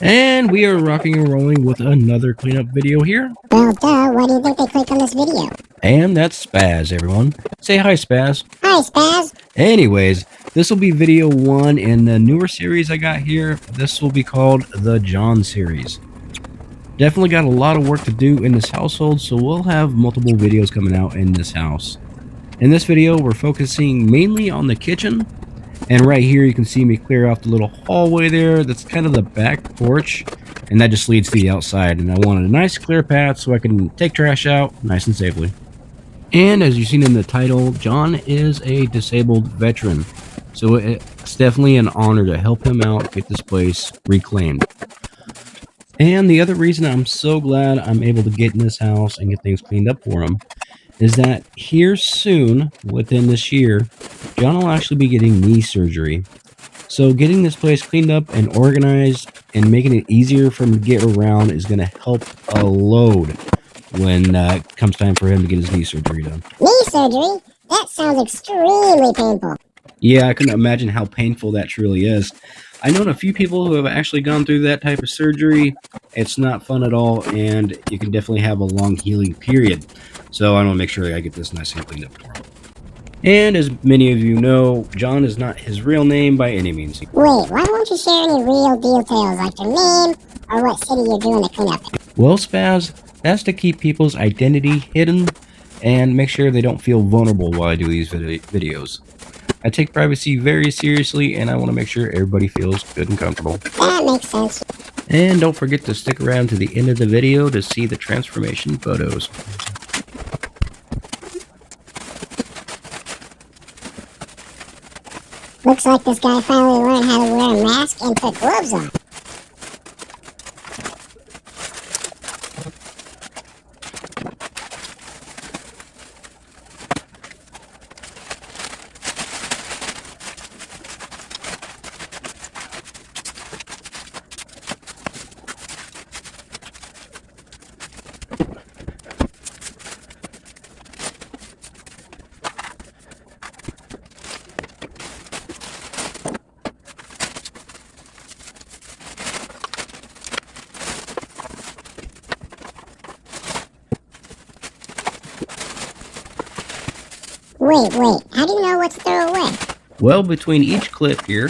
And we are rocking and rolling with another cleanup video here. Well, duh, why do you think they clicked on this video? And that's Spaz, everyone. Say hi, Spaz. Hi, Spaz. Anyways, this will be video 1 in the newer series I got here. This will be called the John series. Definitely got a lot of work to do in this household, so we'll have multiple videos coming out in this house. In this video, we're focusing mainly on the kitchen. And right here, you can see me clear off the little hallway there. That's kind of the back porch. And that just leads to the outside. And I wanted a nice clear path so I can take trash out nice and safely. And as you've seen in the title, John is a disabled veteran. So it's definitely an honor to help him out get this place reclaimed. And the other reason I'm so glad I'm able to get in this house and get things cleaned up for him is that here soon, within this year, John will actually be getting knee surgery. So getting this place cleaned up and organized and making it easier for him to get around is going to help a load when it comes time for him to get his knee surgery done. Knee surgery? That sounds extremely painful. Yeah, I couldn't imagine how painful that truly is. I've known a few people who have actually gone through that type of surgery. It's not fun at all, and you can definitely have a long healing period. So I want to make sure that I get this nice and cleaned up for him. And as many of you know, John is not his real name by any means. Wait, why won't you share any real details, like your name or what city you're doing the cleanup in? Well, Spaz, that's to keep people's identity hidden and make sure they don't feel vulnerable while I do these videos. I take privacy very seriously, and I want to make sure everybody feels good and comfortable. That makes sense. And don't forget to stick around to the end of the video to see the transformation photos. Looks like this guy finally learned how to wear a mask and put gloves on. Wait, how do you know what to throw away? Well, between each clip here,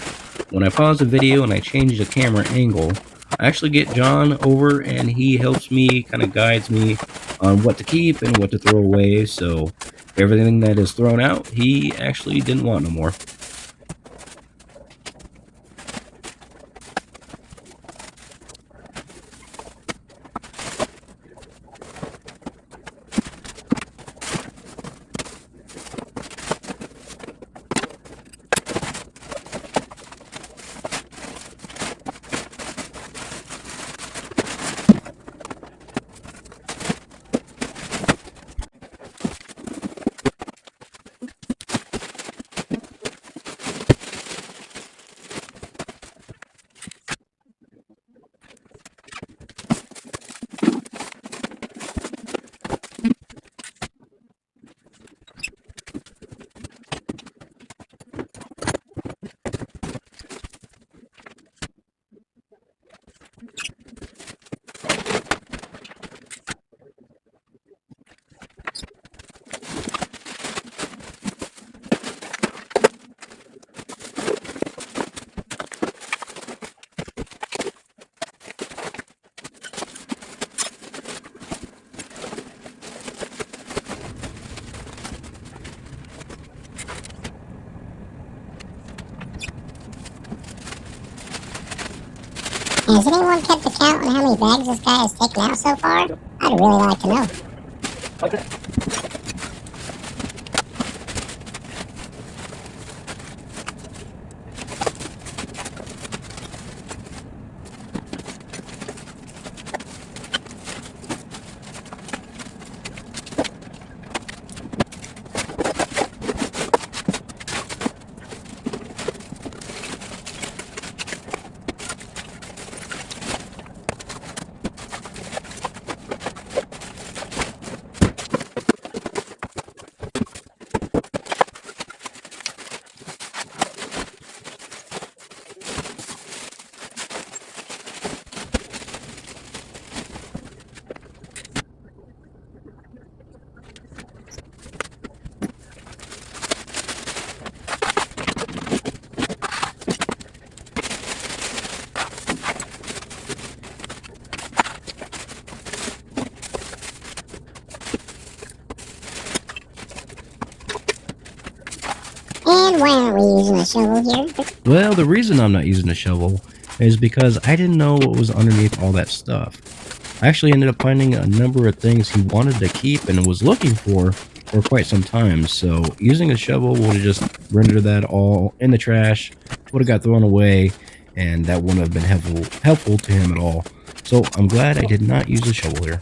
when I pause the video and I change the camera angle, I actually get John over and he helps me, kind of guides me on what to keep and what to throw away. So everything that is thrown out, he actually didn't want no more. Has anyone kept the count on how many bags this guy has taken out so far? I'd really like to know. Okay. using a shovel here? Well, the reason I'm not using a shovel is because I didn't know what was underneath all that stuff. I actually ended up finding a number of things he wanted to keep and was looking for quite some time, so using a shovel would have just rendered that all in the trash, would have got thrown away, and that wouldn't have been helpful to him at all. So I'm glad I did not use a shovel here.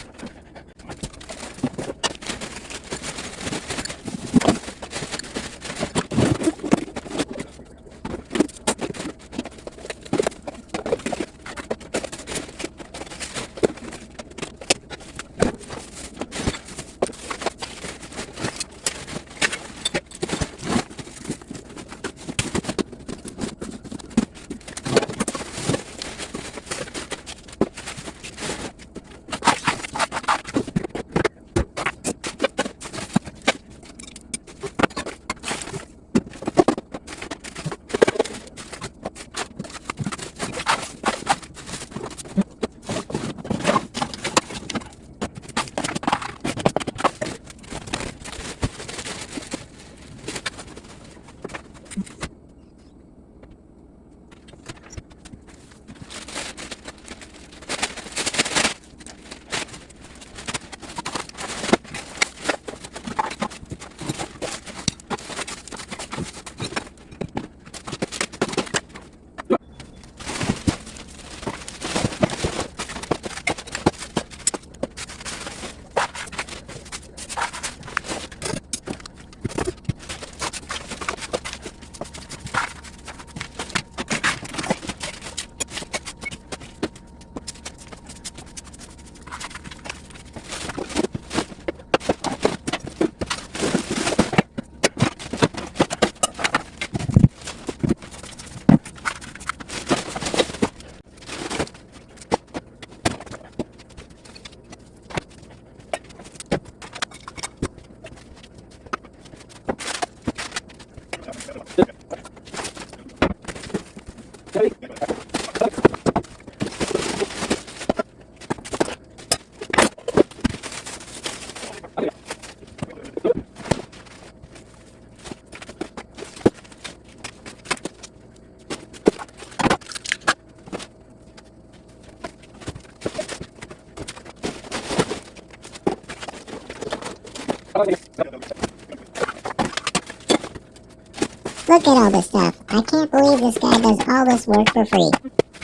Look at all this stuff. I can't believe this guy does all this work for free.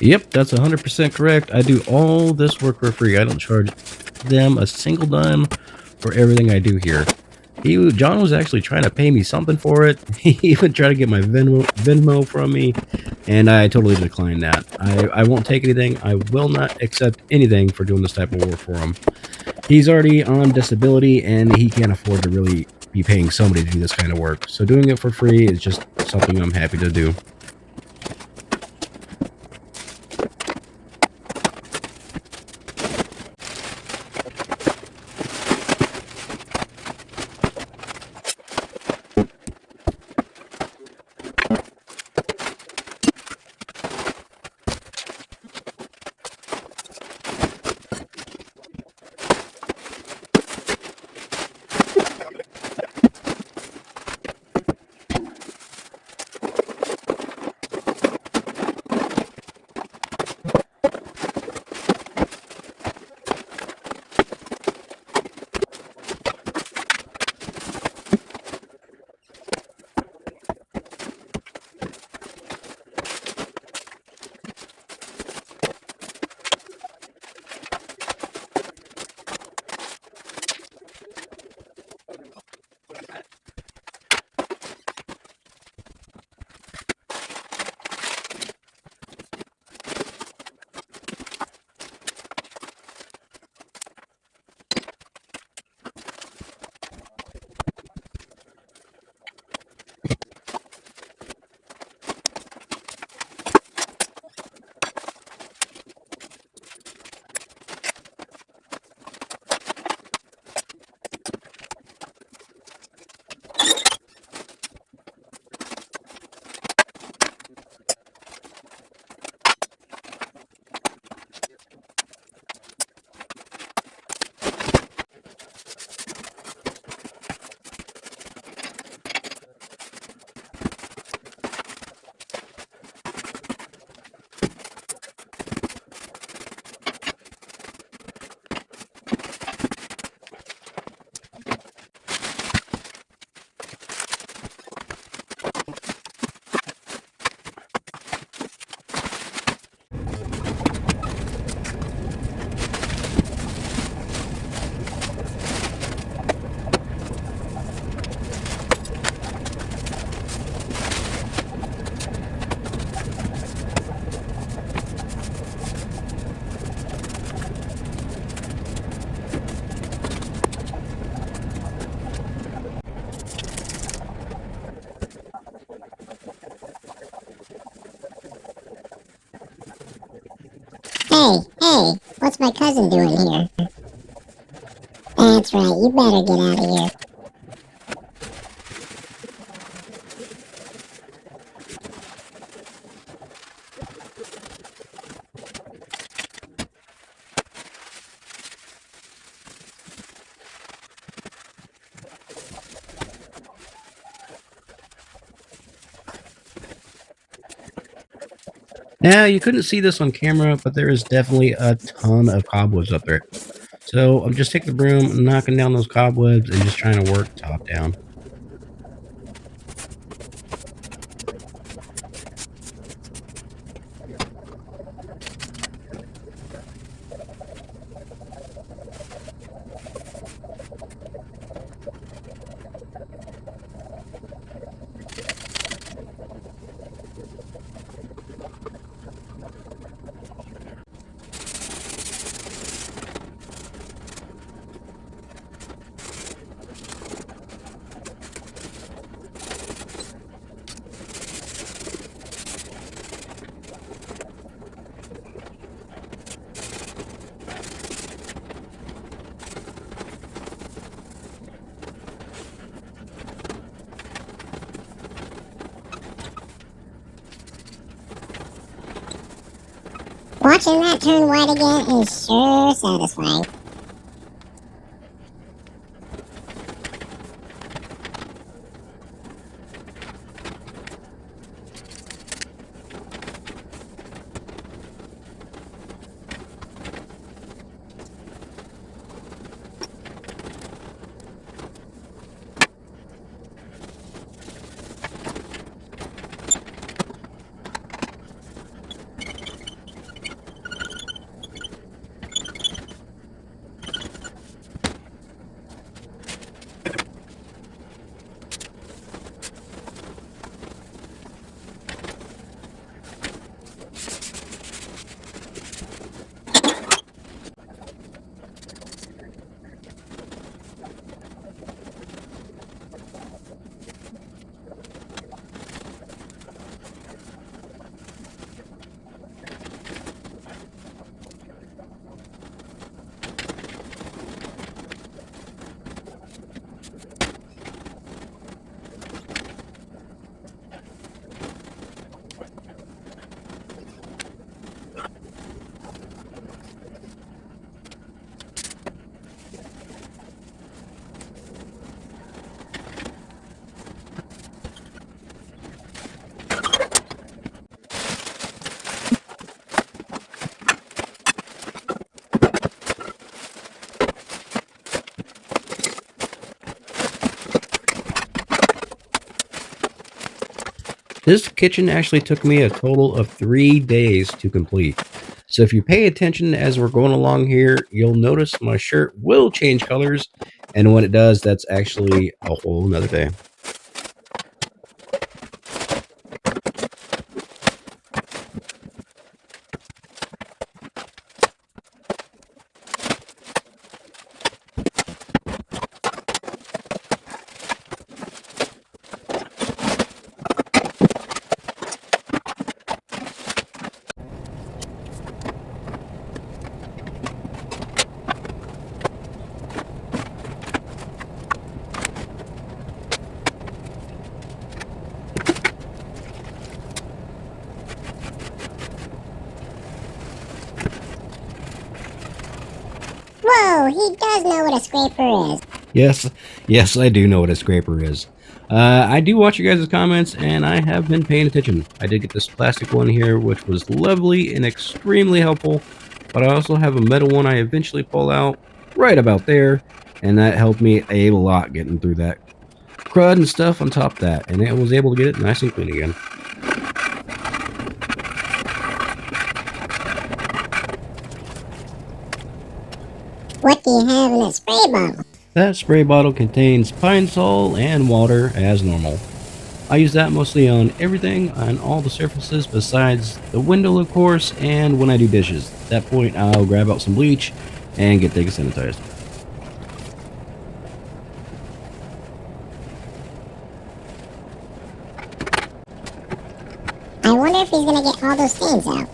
Yep, that's 100% correct. I do all this work for free. I don't charge them a single dime for everything I do here. John was actually trying to pay me something for it. He even tried to get my Venmo from me, and I totally declined that. I won't take anything. I will not accept anything for doing this type of work for him. He's already on disability, and he can't afford to really be paying somebody to do this kind of work. So doing it for free is just something I'm happy to do. Hey, what's my cousin doing here? That's right, you better get out of here. Now, you couldn't see this on camera, but there is definitely a ton of cobwebs up there. So I'm just taking the broom, knocking down those cobwebs, and just trying to work top down. Watching that turn white again is sure satisfying. This kitchen actually took me a total of 3 days to complete. So if you pay attention as we're going along here, you'll notice my shirt will change colors. And when it does, that's actually a whole nother day. Whoa, he does know what a scraper is. Yes, I do know what a scraper is. I do watch you guys' comments, and I have been paying attention. I did get this plastic one here, which was lovely and extremely helpful, but I also have a metal one I eventually pull out right about there, and that helped me a lot getting through that crud and stuff on top of that, and it was able to get it nice and clean again. What do you have in that spray bottle? That spray bottle contains pine sol and water as normal. I use that mostly on everything, on all the surfaces besides the window, of course, and when I do dishes. At that point, I'll grab out some bleach and get things sanitized. I wonder if he's gonna get all those stains out.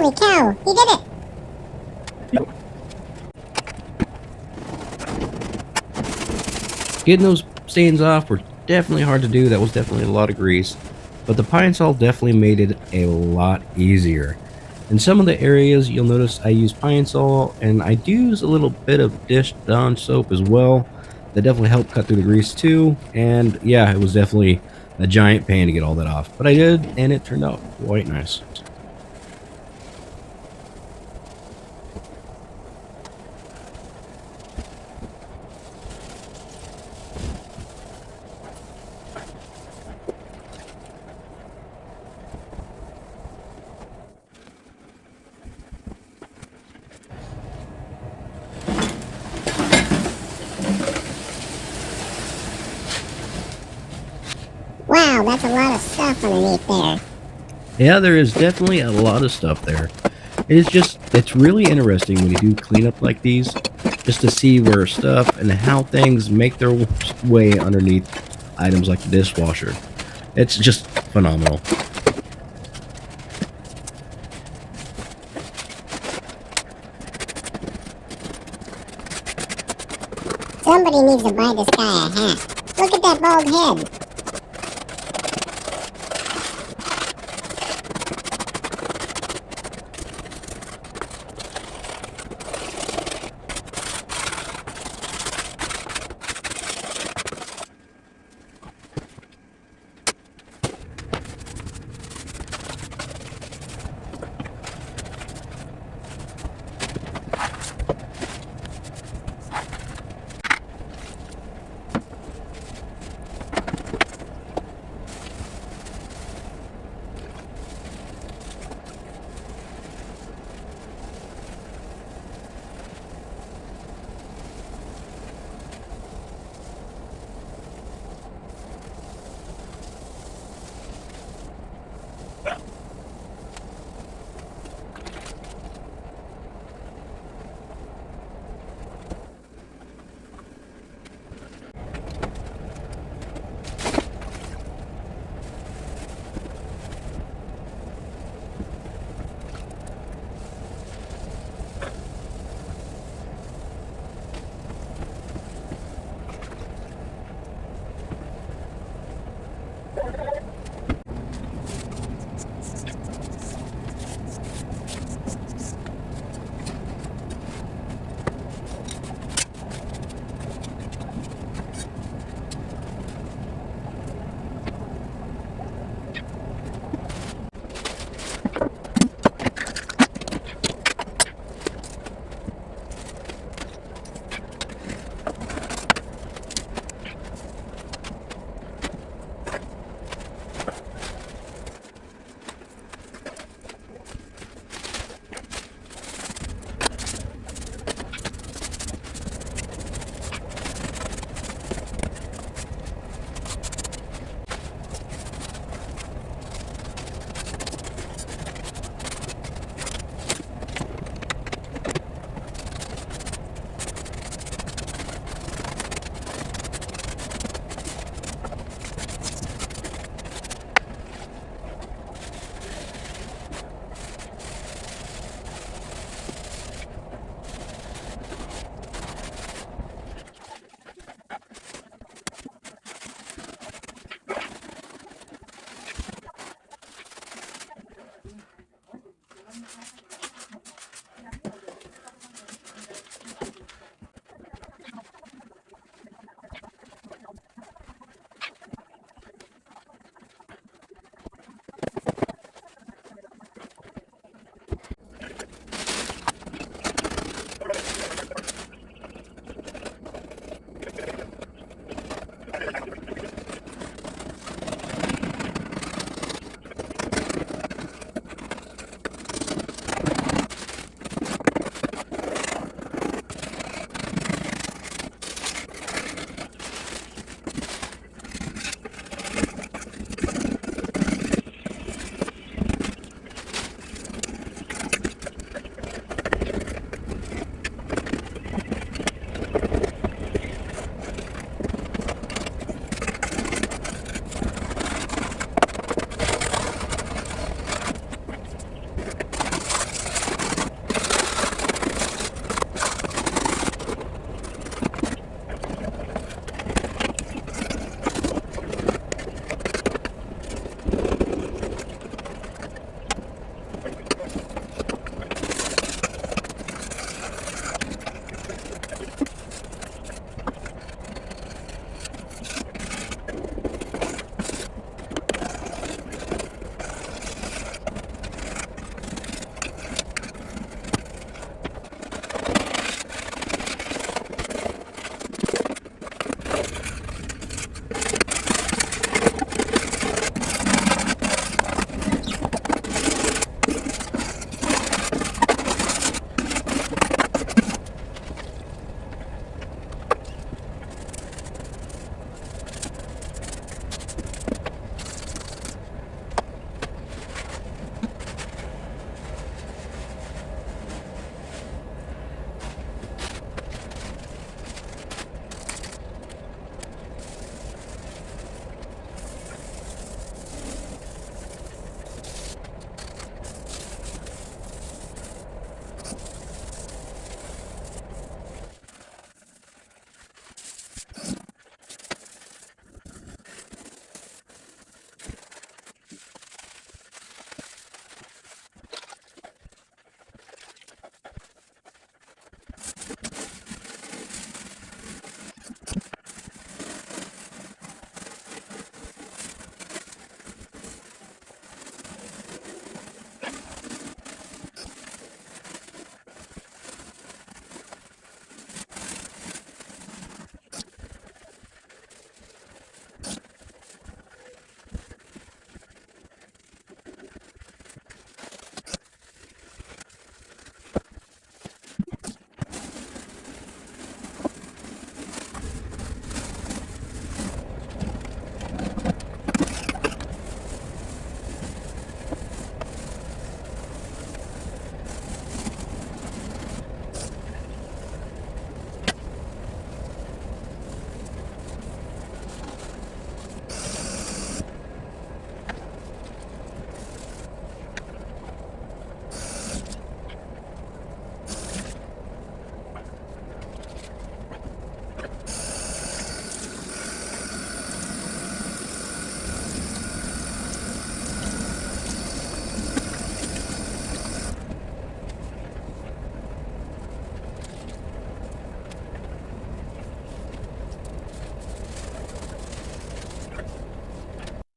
Holy cow, he did it! Getting those stains off were definitely hard to do. That was definitely a lot of grease. But the Pine Sol definitely made it a lot easier. In some of the areas, you'll notice I use Pine Sol, and I do use a little bit of dish Dawn soap as well. That definitely helped cut through the grease too. And yeah, it was definitely a giant pain to get all that off. But I did, and it turned out quite nice. Wow, that's a lot of stuff underneath there. Yeah, there is definitely a lot of stuff there. It's really interesting when you do cleanup like these, just to see where stuff and how things make their way underneath items like the dishwasher. It's just phenomenal. Somebody needs to buy this guy a hat. Look at that bald head.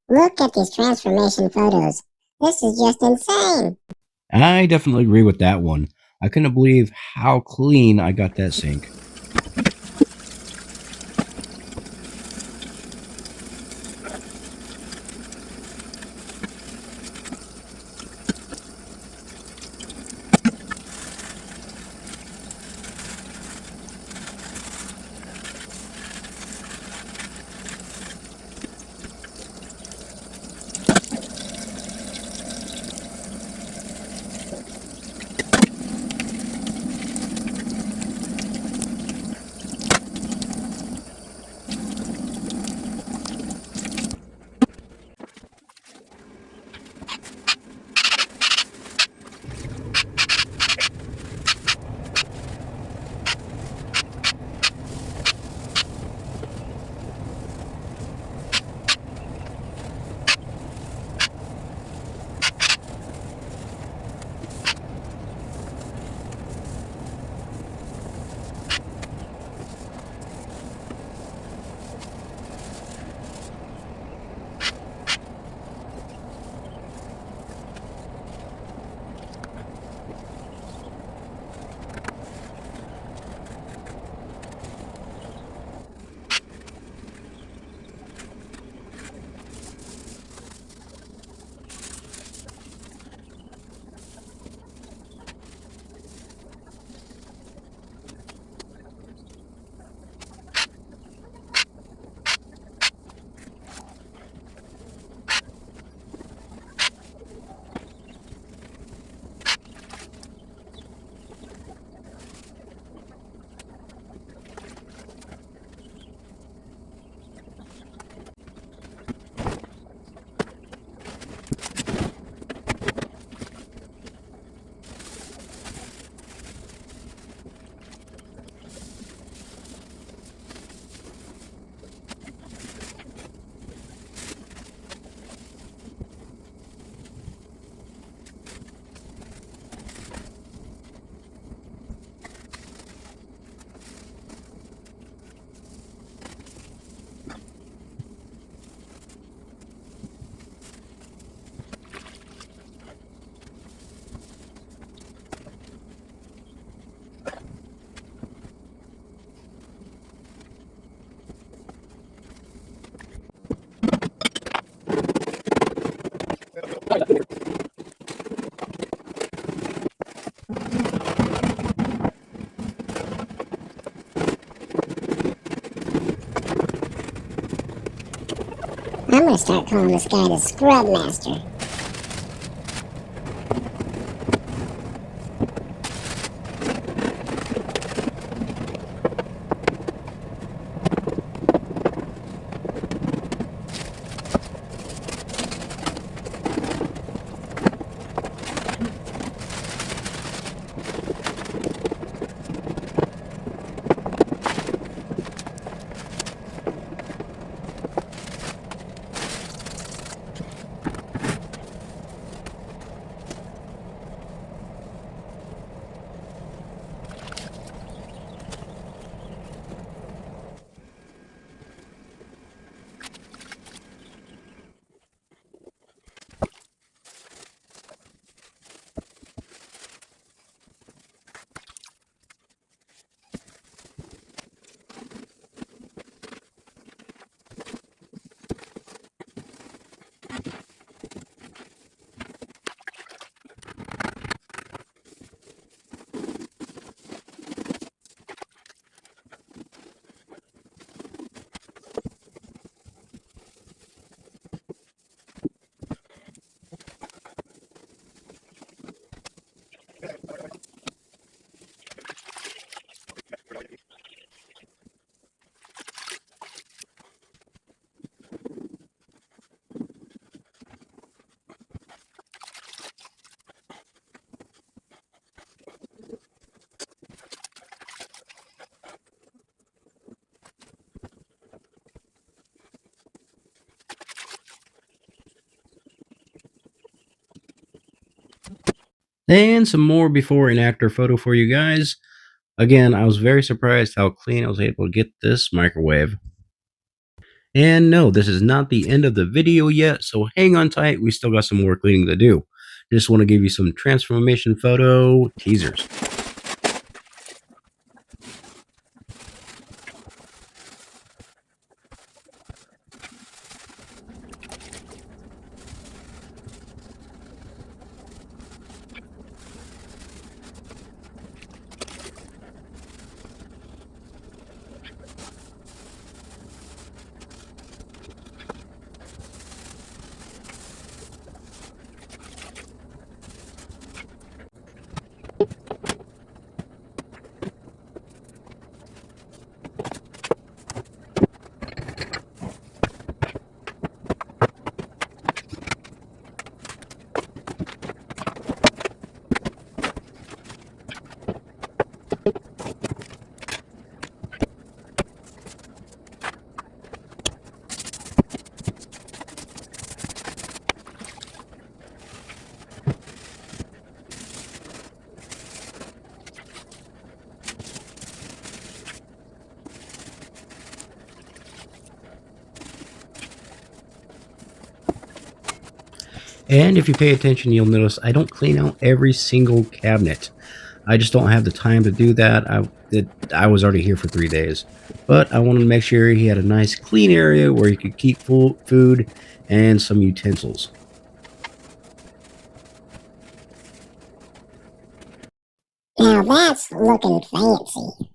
Look at these transformation photos. This is just insane. I definitely agree with that one. I couldn't believe how clean I got that sink. I'm gonna start calling this guy the Scrub Master. And some more before and after photo for you guys. Again, I was very surprised how clean I was able to get this microwave. And no, this is not the end of the video yet, so hang on tight. We still got some more cleaning to do. Just want to give you some transformation photo teasers. And if you pay attention, you'll notice I don't clean out every single cabinet. I just don't have the time to do that. I was already here for 3 days, but I wanted to make sure he had a nice clean area where he could keep full food and some utensils. Now that's looking fancy.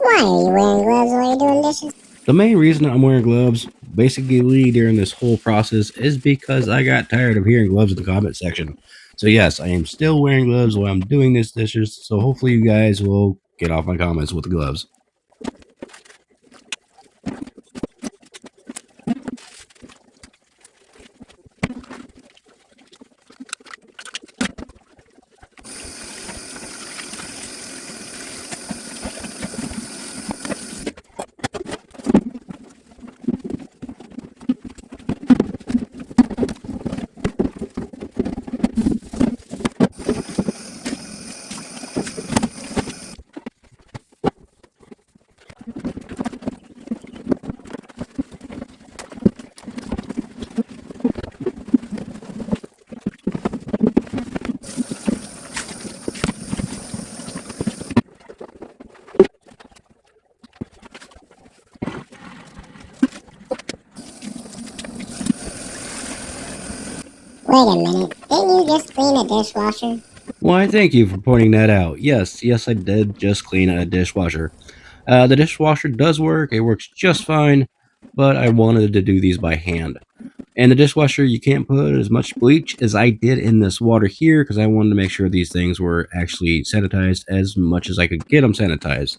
Why are you wearing gloves while you're doing dishes? The main reason I'm wearing gloves, basically during this whole process, is because I got tired of hearing gloves in the comment section. So yes, I am still wearing gloves while I'm doing this dishes, so hopefully you guys will get off my comments with the gloves. Wait a minute. Didn't you just clean a dishwasher? Why, thank you for pointing that out. Yes, I did just clean a dishwasher. The dishwasher does work, it works just fine, but I wanted to do these by hand. And the dishwasher, you can't put as much bleach as I did in this water here because I wanted to make sure these things were actually sanitized as much as I could get them sanitized.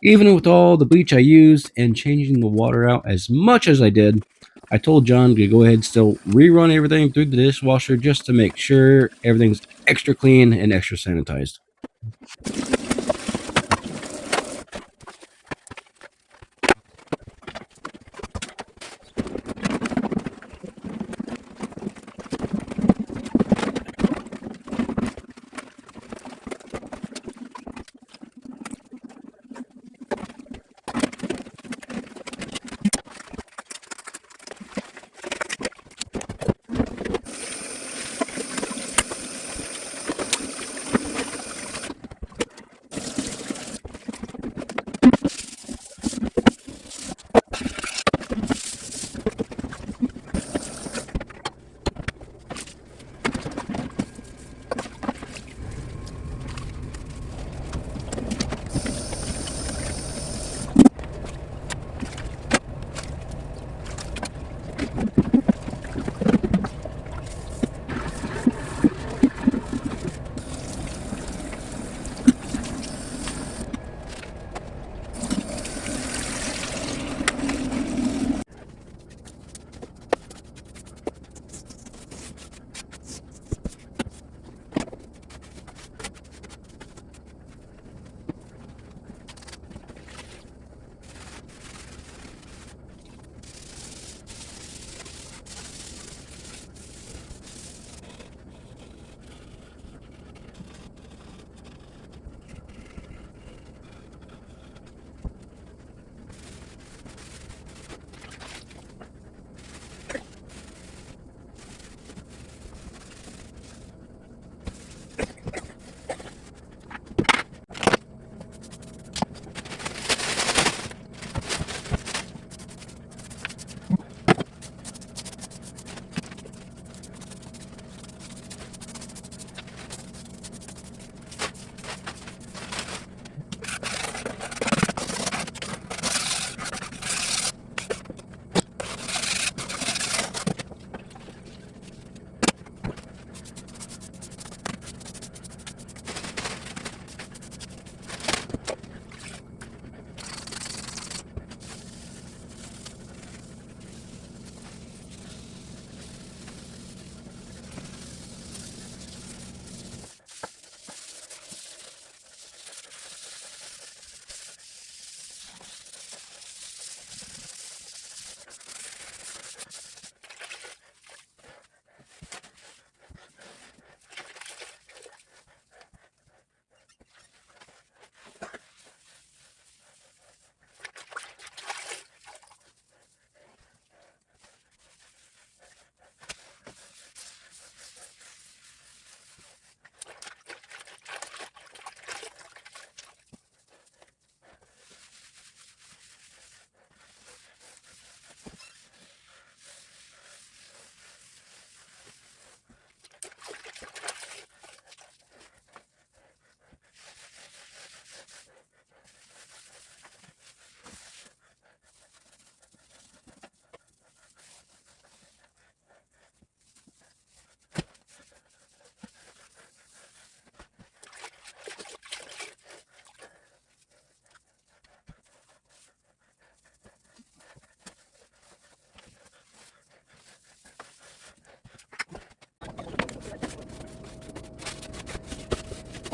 Even with all the bleach I used and changing the water out as much as I did, I told John to go ahead and still rerun everything through the dishwasher just to make sure everything's extra clean and extra sanitized.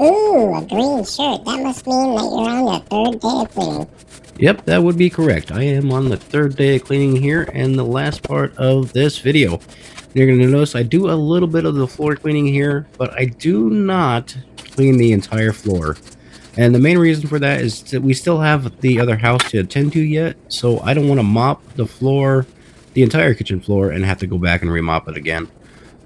Ooh, a green shirt. That must mean that you're on your third day of cleaning. Yep, that would be correct. I am on the third day of cleaning here and the last part of this video. You're going to notice I do a little bit of the floor cleaning here, but I do not clean the entire floor. And the main reason for that is that we still have the other house to attend to yet, so I don't want to mop the floor, the entire kitchen floor, and have to go back and remop it again.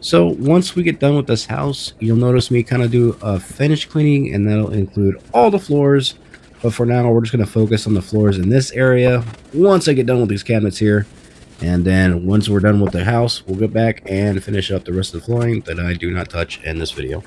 So once we get done with this house, you'll notice me kind of do a finish cleaning, and that'll include all the floors. But for now, we're just going to focus on the floors in this area once I get done with these cabinets here. And then once we're done with the house, we'll get back and finish up the rest of the flooring that I do not touch in this video.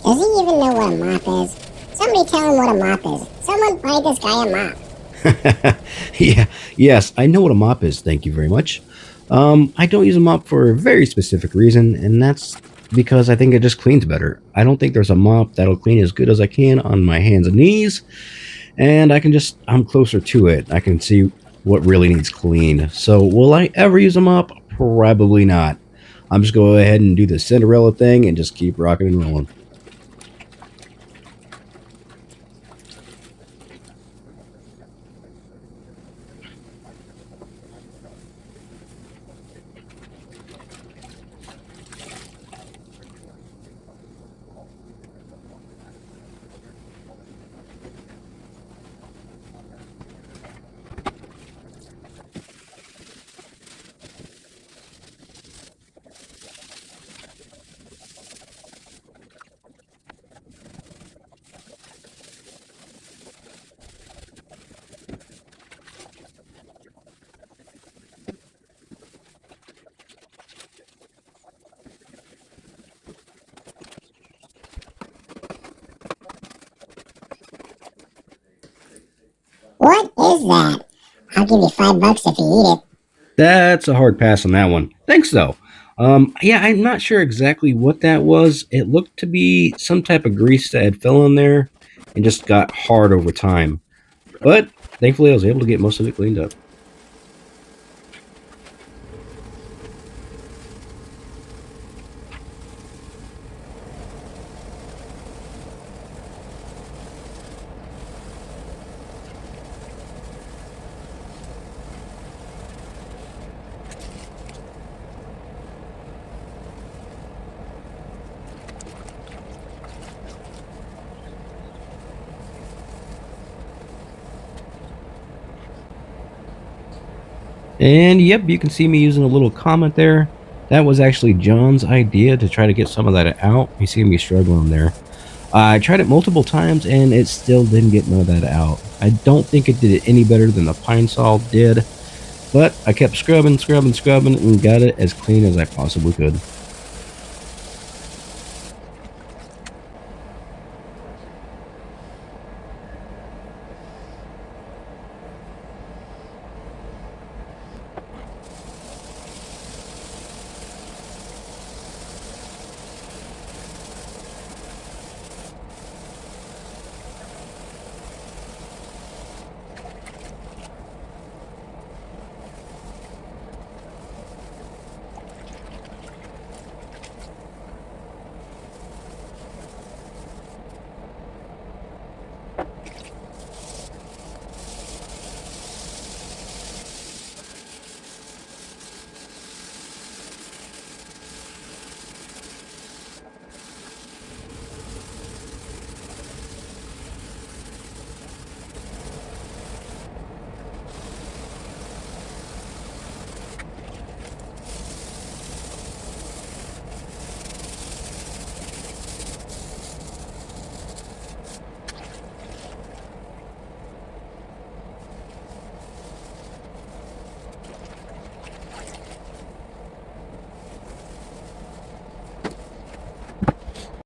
Does he even know what a mop is? Somebody tell him what a mop is. Someone buy this guy a mop. Yeah, yes, I know what a mop is. Thank you very much. I don't use a mop for a very specific reason, and that's because I think it just cleans better. I don't think there's a mop that'll clean as good as I can on my hands and knees, and I'm closer to it. I can see what really needs cleaned. So, will I ever use a mop? Probably not. I'm just going to go ahead and do the Cinderella thing and just keep rocking and rolling. What is that? I'll give you $5 if you eat it. That's a hard pass on that one. Thanks, though. Yeah, I'm not sure exactly what that was. It looked to be some type of grease that had fell in there and just got hard over time. But thankfully, I was able to get most of it cleaned up. And yep, you can see me using a little comment there. That was actually John's idea to try to get some of that out. You see me struggling there. I tried it multiple times and it still didn't get none of that out. I don't think it did it any better than the pine saw did, but I kept scrubbing and got it as clean as I possibly could.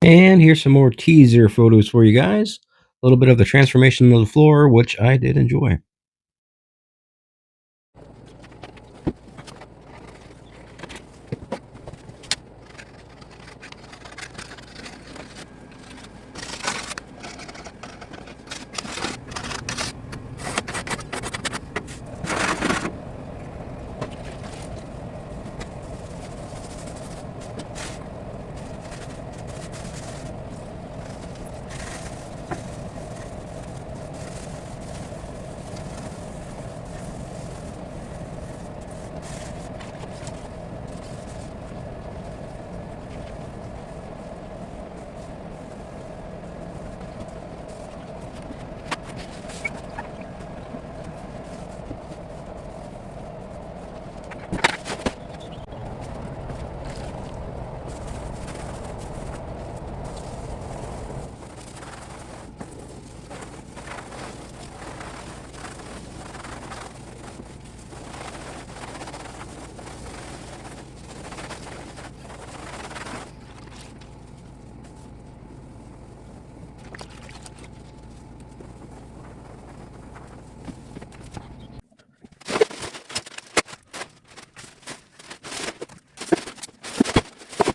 And here's some more teaser photos for you guys. A little bit of the transformation of the floor, which I did enjoy.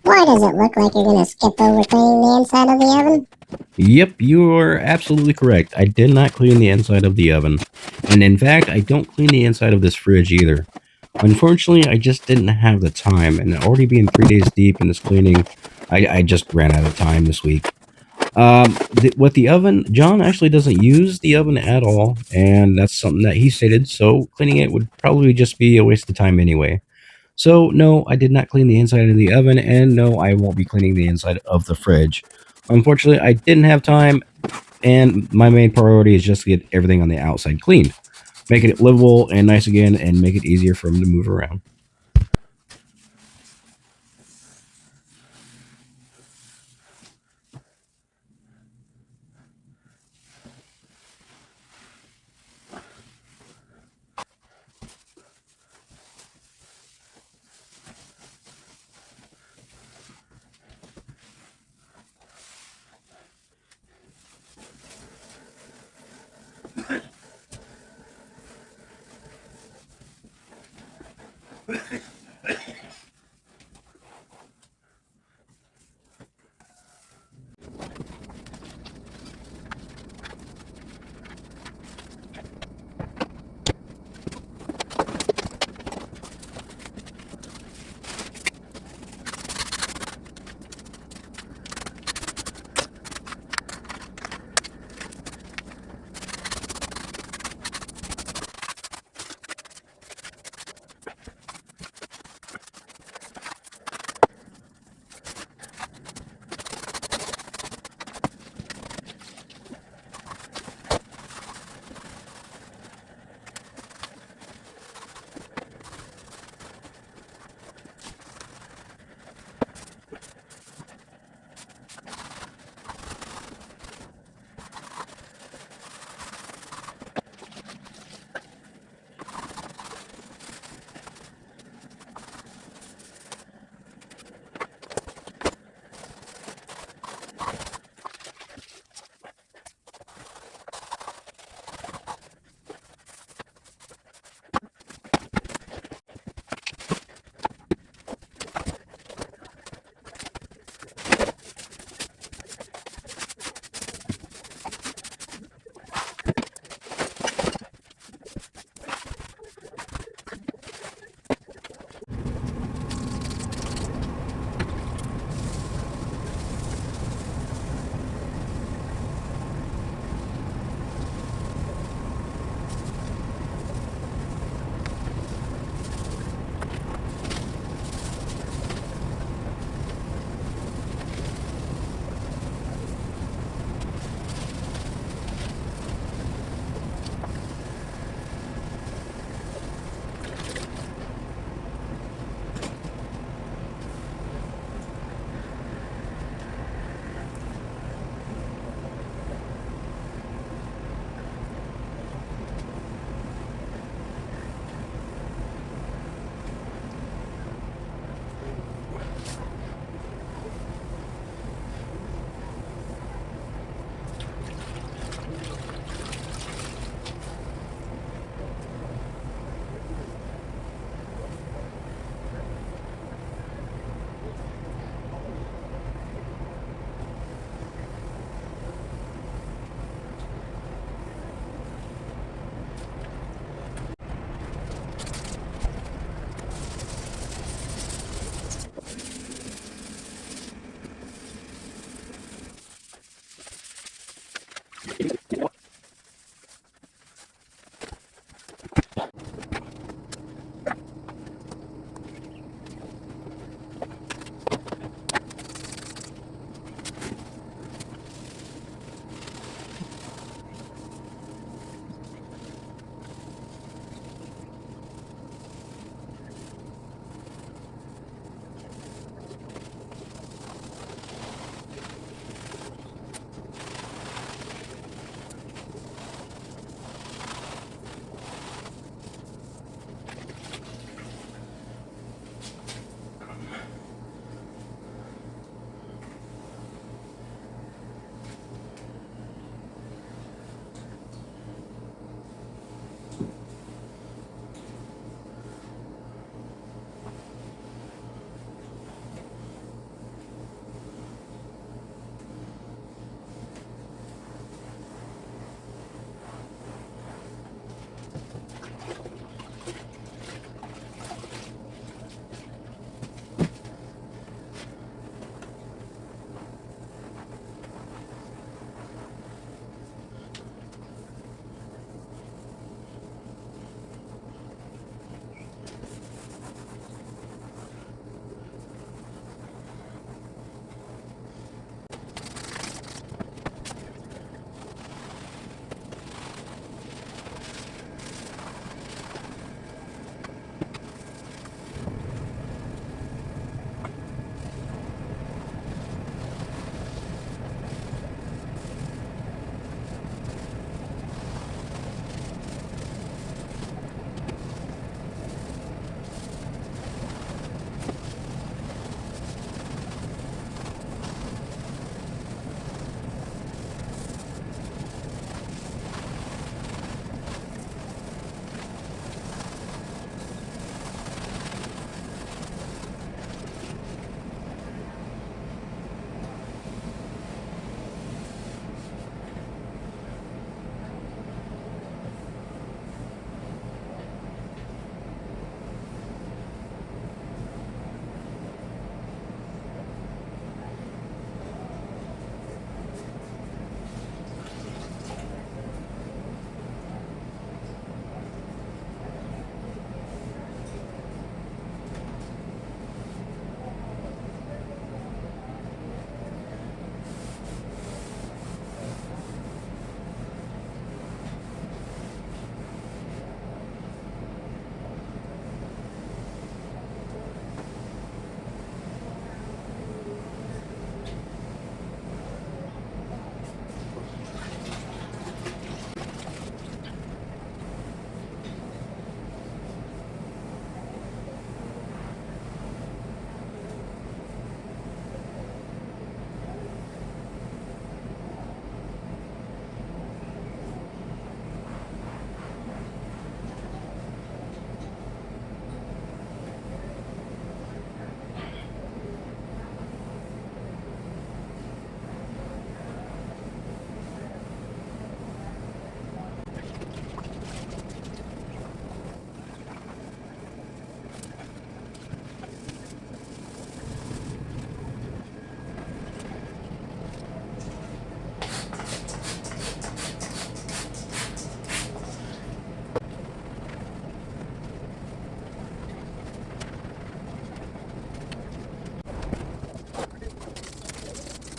Why does it look like you're gonna skip over cleaning the inside of the oven? Yep, you are absolutely correct. I did not clean the inside of the oven. And in fact, I don't clean the inside of this fridge either. Unfortunately, I just didn't have the time, and already being 3 days deep in this cleaning, I just ran out of time this week. With the oven, John actually doesn't use the oven at all, and that's something that he stated, so cleaning it would probably just be a waste of time anyway. So, no, I did not clean the inside of the oven, and no, I won't be cleaning the inside of the fridge. Unfortunately, I didn't have time, and my main priority is just to get everything on the outside cleaned, making it livable and nice again, and make it easier for him to move around.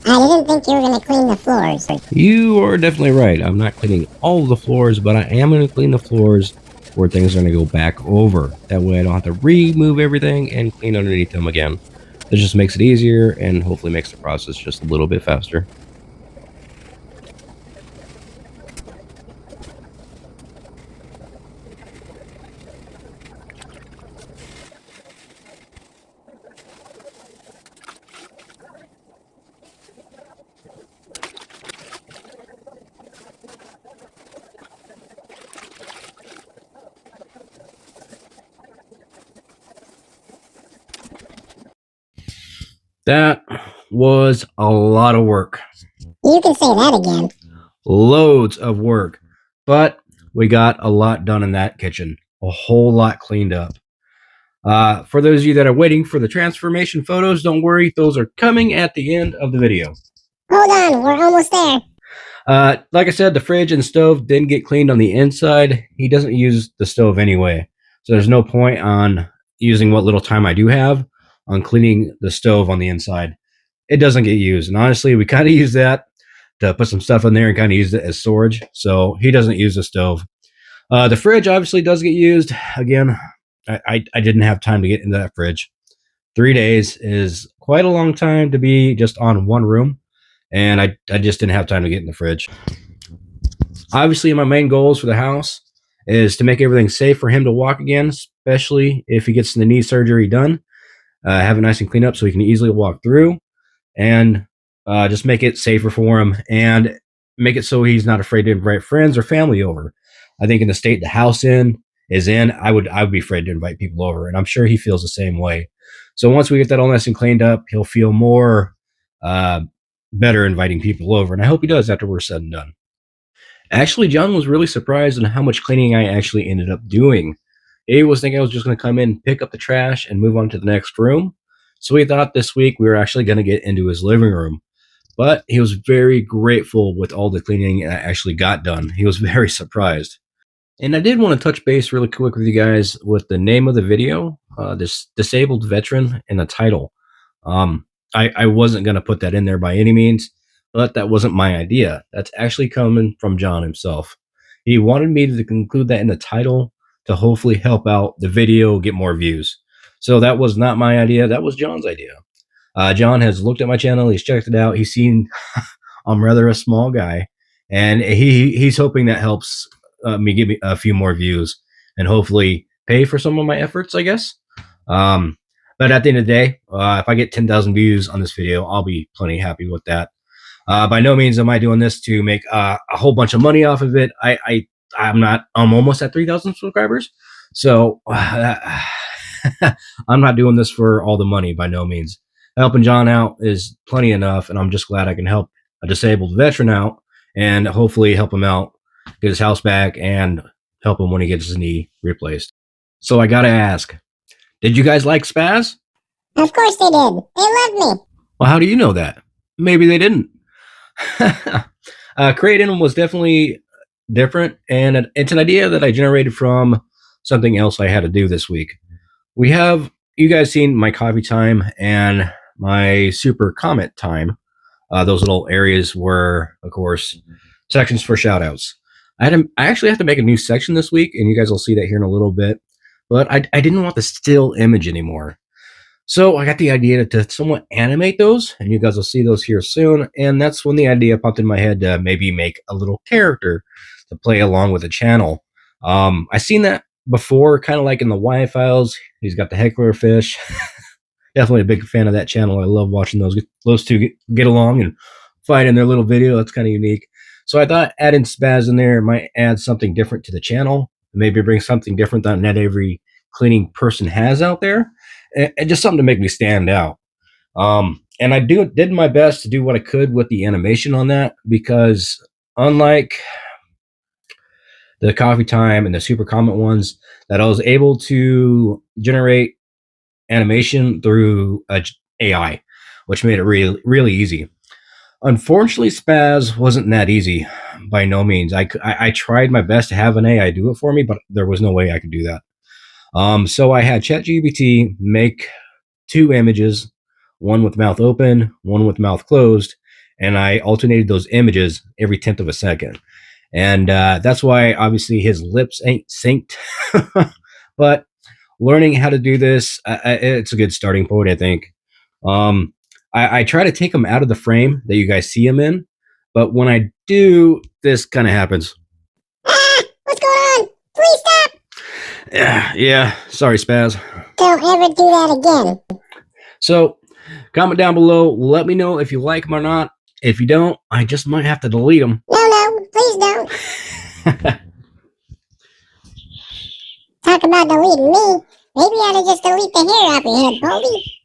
I didn't think you were going to clean the floors. You are definitely right. I'm not cleaning all of the floors, but I am going to clean the floors where things are going to go back over. That way I don't have to remove everything and clean underneath them again. This just makes it easier and hopefully makes the process just a little bit faster. That was a lot of work. You can say that again. Loads of work. But we got a lot done in that kitchen. A whole lot cleaned up. For those of you that are waiting for the transformation photos, don't worry. Those are coming at the end of the video. Hold on, we're almost there. Like I said, the fridge and stove didn't get cleaned on the inside. He doesn't use the stove anyway. So there's no point on using what little time I do have on cleaning the stove on the inside. It doesn't get used. And honestly, we kind of use that to put some stuff in there and kind of use it as storage. So he doesn't use the stove. The fridge obviously does get used. Again, I didn't have time to get into that fridge. 3 days is quite a long time to be just on one room. And I just didn't have time to get in the fridge. Obviously, my main goals for the house is to make everything safe for him to walk again, especially if he gets the knee surgery done. Have it nice and clean up so he can easily walk through, and just make it safer for him and make it so he's not afraid to invite friends or family over. I think in the state the house is in, I would be afraid to invite people over, and I'm sure he feels the same way. So once we get that all nice and cleaned up, he'll feel more uh, better inviting people over, and I hope he does after we're said and done. Actually, John was really surprised at how much cleaning I actually ended up doing. He was thinking I was just going to come in, pick up the trash, and move on to the next room. So we thought this week we were actually going to get into his living room. But he was very grateful with all the cleaning I actually got done. He was very surprised. And I did want to touch base really quick with you guys with the name of the video, this disabled veteran, and the title. I wasn't going to put that in there by any means, but that wasn't my idea. That's actually coming from John himself. He wanted me to include that in the title to hopefully help out the video get more views. So that was not my idea. That was John's idea. John has looked at my channel. He's checked it out. He's seen I'm rather a small guy, and he's hoping that helps me give me a few more views and hopefully pay for some of my efforts, I guess. But at the end of the day, if I get 10,000 views on this video, I'll be plenty happy with that. By no means am I doing this to make a whole bunch of money off of it. I'm not. I'm almost at 3,000 subscribers, so I'm not doing this for all the money. By no means. Helping John out is plenty enough, and I'm just glad I can help a disabled veteran out and hopefully help him out, get his house back, and help him when he gets his knee replaced. So I gotta ask, did you guys like Spaz? Of course they did. They loved me. Well, how do you know that? Maybe they didn't. Creating them was definitely different, and it's an idea that I generated from something else I had to do this week. We have, you guys seen my coffee time and my super comment time. Those little areas were, of course, sections for shout outs. I actually have to make a new section this week, and you guys will see that here in a little bit. But I didn't want the still image anymore. So I got the idea to somewhat animate those, and you guys will see those here soon. And that's when the idea popped in my head to maybe make a little character to play along with the channel. I seen that before, kind of like in the Y files. He's got the heckler fish. Definitely a big fan of that channel. I love watching those two get along and fight in their little video. That's kind of unique. So I thought adding Spaz in there might add something different to the channel. Maybe bring something different that not every cleaning person has out there, and just something to make me stand out. And I did my best to do what I could with the animation on that, because unlike the coffee time and the super comment ones, that I was able to generate animation through AI, which made it really, really easy. Unfortunately, Spaz wasn't that easy by no means. I tried my best to have an AI do it for me, but there was no way I could do that. So I had ChatGPT make two images, one with mouth open, one with mouth closed, and I alternated those images every 10th of a second. And that's why obviously his lips ain't synced. But learning how to do this, it's a good starting point, I think. Um, I try to take him out of the frame that you guys see him in, but when I do, this kind of happens. Ah, what's going on? Please stop. Yeah, sorry, Spaz. Don't ever do that again. So, comment down below. Let me know if you like them or not. If you don't, I just might have to delete them. No, please don't. Talk about deleting me. Maybe I ought to just delete the hair off your head, Baldy.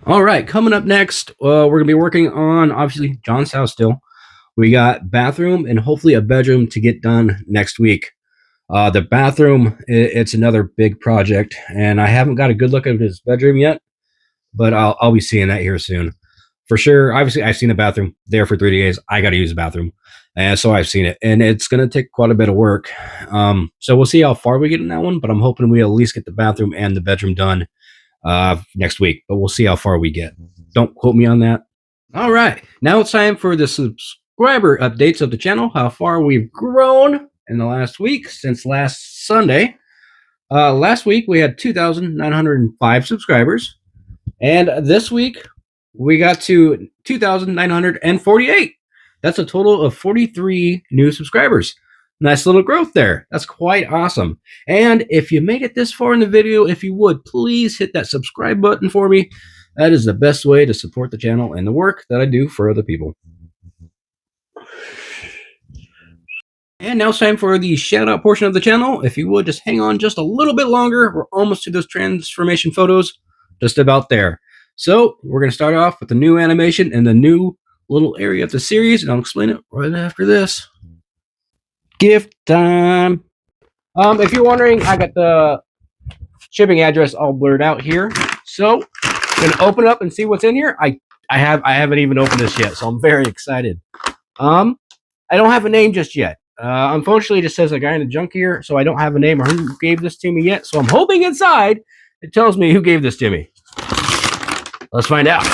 All right, coming up next, we're going to be working on, obviously, John's house still. We got bathroom and hopefully a bedroom to get done next week. The bathroom, it's another big project, and I haven't got a good look at his bedroom yet, but I'll be seeing that here soon. For sure, obviously, I've seen the bathroom there for 3 days. I got to use the bathroom, and so I've seen it, and it's going to take quite a bit of work. So we'll see how far we get in that one, but I'm hoping we at least get the bathroom and the bedroom done next week, but we'll see how far we get. Don't quote me on that. All right, now it's time for the subscriber updates of the channel, how far we've grown in the last week since last Sunday. Last week we had 2,905 subscribers, and this week we got to 2,948. That's a total of 43 new subscribers. Nice little growth there. That's quite awesome. And if you made it this far in the video, if you would, please hit that subscribe button for me. That is the best way to support the channel and the work that I do for other people. And now it's time for the shout out portion of the channel. If you would, just hang on just a little bit longer. We're almost to those transformation photos. Just about there. So we're going to start off with the new animation and the new little area of the series, and I'll explain it right after this. Gift time. If you're wondering, I got the shipping address all blurred out here. So I'm gonna open it up and see what's in here. I haven't even opened this yet, so I'm very excited. I don't have a name just yet. Unfortunately, it just says a guy in the junk here, so I don't have a name or who gave this to me yet. So I'm hoping inside it tells me who gave this to me. Let's find out.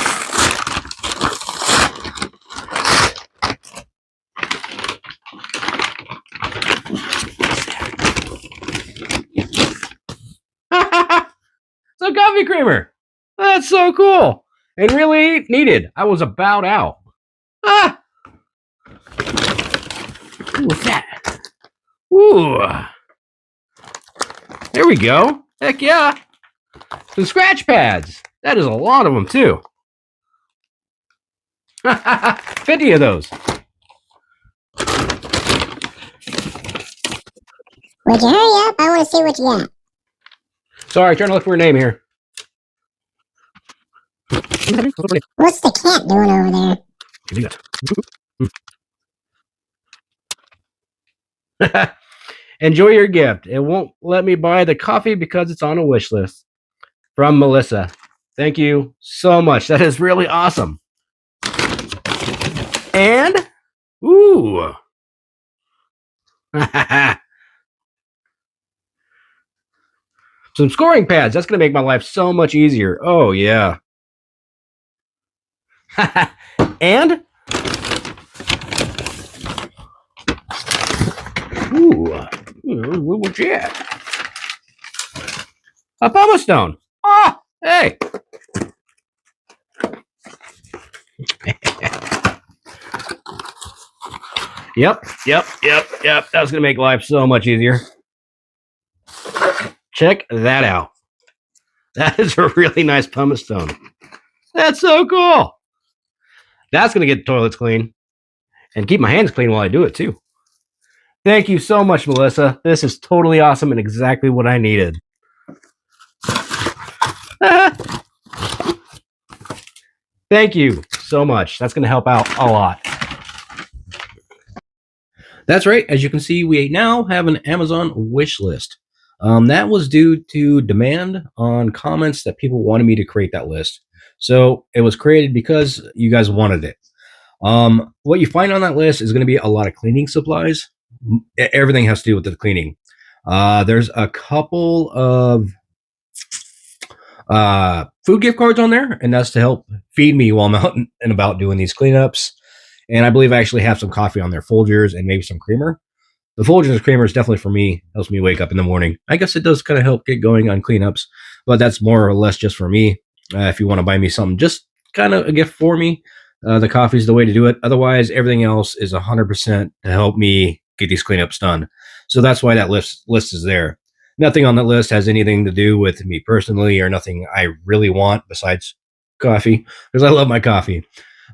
It's a coffee creamer. That's so cool and really needed. I was about out. Ah! What's that? Ooh. There we go. Heck yeah. Some scratch pads. That is a lot of them too. 50 of those. Would you hurry up? I want to see what you got. Sorry, trying to look for a name here. What's the cat doing over there? Enjoy your gift. It won't let me buy the coffee because it's on a wish list. From Melissa. Thank you so much. That is really awesome. And, ooh. Some scoring pads. That's going to make my life so much easier. Oh, yeah. And, what you at? A pumice stone. Ah, hey. Yep. That's going to make life so much easier. Check that out. That is a really nice pumice stone. That's so cool. That's going to get the toilets clean and keep my hands clean while I do it too. Thank you so much, Melissa. This is totally awesome and exactly what I needed. Thank you so much. That's going to help out a lot. That's right. As you can see, we now have an Amazon wish list. That was due to demand on comments that people wanted me to create that list. So it was created because you guys wanted it. What you find on that list is going to be a lot of cleaning supplies. Everything has to do with the cleaning. There's a couple of food gift cards on there, and that's to help feed me while I'm out and about doing these cleanups. And I believe I actually have some coffee on there, Folgers, and maybe some creamer. The Folgers creamer is definitely for me. Helps me wake up in the morning. I guess it does kind of help get going on cleanups, but that's more or less just for me. If you want to buy me something, just kind of a gift for me, the coffee is the way to do it. Otherwise, everything else is 100% to help me get these cleanups done. So that's why that list is there. Nothing on that list has anything to do with me personally, or nothing I really want besides coffee, because I love my coffee.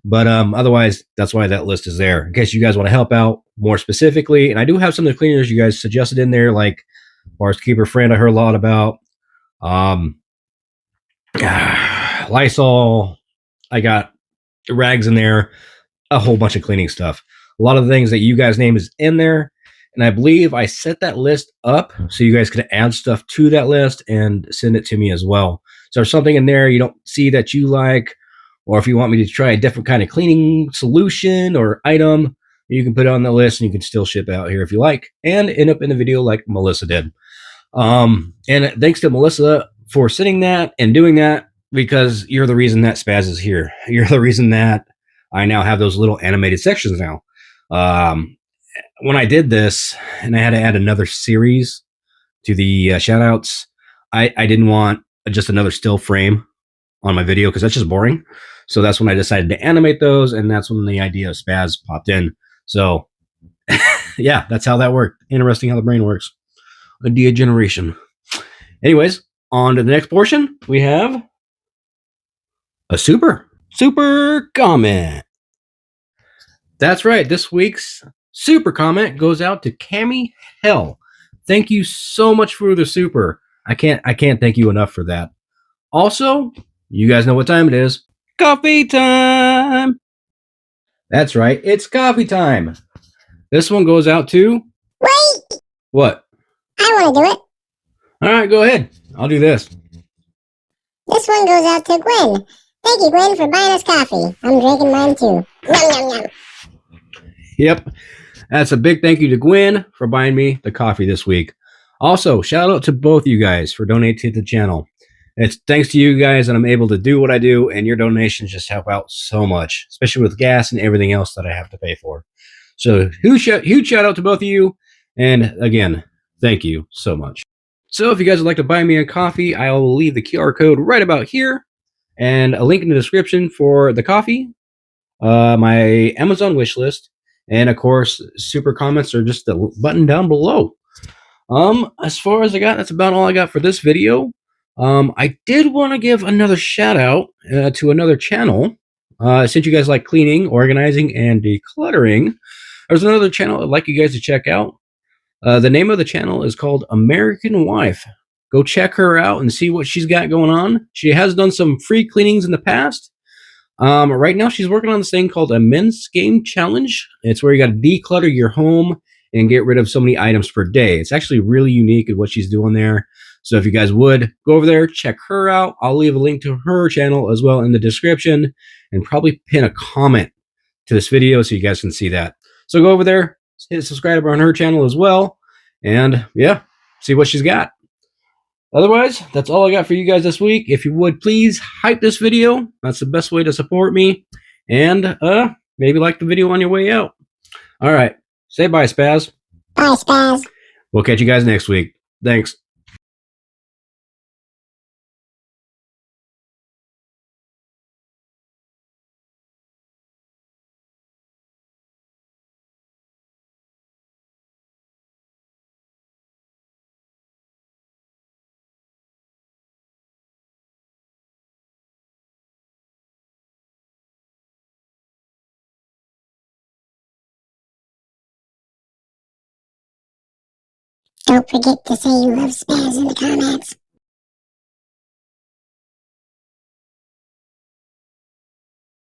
But otherwise, that's why that list is there in case you guys want to help out more specifically. And I do have some of the cleaners you guys suggested in there, like Bars Keeper Friend. I heard a lot about um, Lysol. I got rags in there, a whole bunch of cleaning stuff. A lot of the things that you guys name is in there. And I believe I set that list up so you guys can add stuff to that list and send it to me as well. So there's something in there you don't see that you like, or if you want me to try a different kind of cleaning solution or item, you can put it on the list and you can still ship out here if you like and end up in the video like Melissa did. And thanks to Melissa for sending that and doing that, because you're the reason that Spaz is here. You're the reason that I now have those little animated sections now. When I did this and I had to add another series to the shout outs, I didn't want just another still frame on my video because that's just boring. So that's when I decided to animate those, and that's when the idea of Spaz popped in. So yeah, that's how that worked. Interesting how the brain works. Idea generation. Anyways, on to the next portion. We have a super comment. That's right. This week's super comment goes out to Cammy Hell. Thank you so much for the super. I can't thank you enough for that. Also, you guys know what time it is. Coffee time. That's right. It's coffee time. This one goes out to... Wait! What? I want to do it. All right, go ahead. I'll do this. This one goes out to Gwen. Thank you, Gwen, for buying us coffee. I'm drinking mine too. Yum, yum, yum. Yep. That's a big thank you to Gwen for buying me the coffee this week. Also, shout out to both you guys for donating to the channel. It's thanks to you guys that I'm able to do what I do, and your donations just help out so much, especially with gas and everything else that I have to pay for. So huge shout out to both of you. And again, thank you so much. So if you guys would like to buy me a coffee, I will leave the QR code right about here and a link in the description for the coffee, my Amazon wish list, and of course, super comments are just the button down below. As far as I got, that's about all I got for this video. I did want to give another shout out to another channel. Since you guys like cleaning, organizing, and decluttering, there's another channel I'd like you guys to check out. The name of the channel is called American Wife. Go check her out and see what she's got going on. She has done some free cleanings in the past. Right now, she's working on this thing called a men's game challenge. It's where you got to declutter your home and get rid of so many items per day. It's actually really unique at what she's doing there. So if you guys would go over there, check her out. I'll leave a link to her channel as well in the description, and probably pin a comment to this video so you guys can see that. So go over there, hit subscribe on her channel as well, and yeah, see what she's got. Otherwise, that's all I got for you guys this week. If you would, please hype this video. That's the best way to support me. And maybe like the video on your way out. All right. Say bye, Spaz. Bye, Spaz. We'll catch you guys next week. Thanks. Don't forget to say you love Spaz in the comments.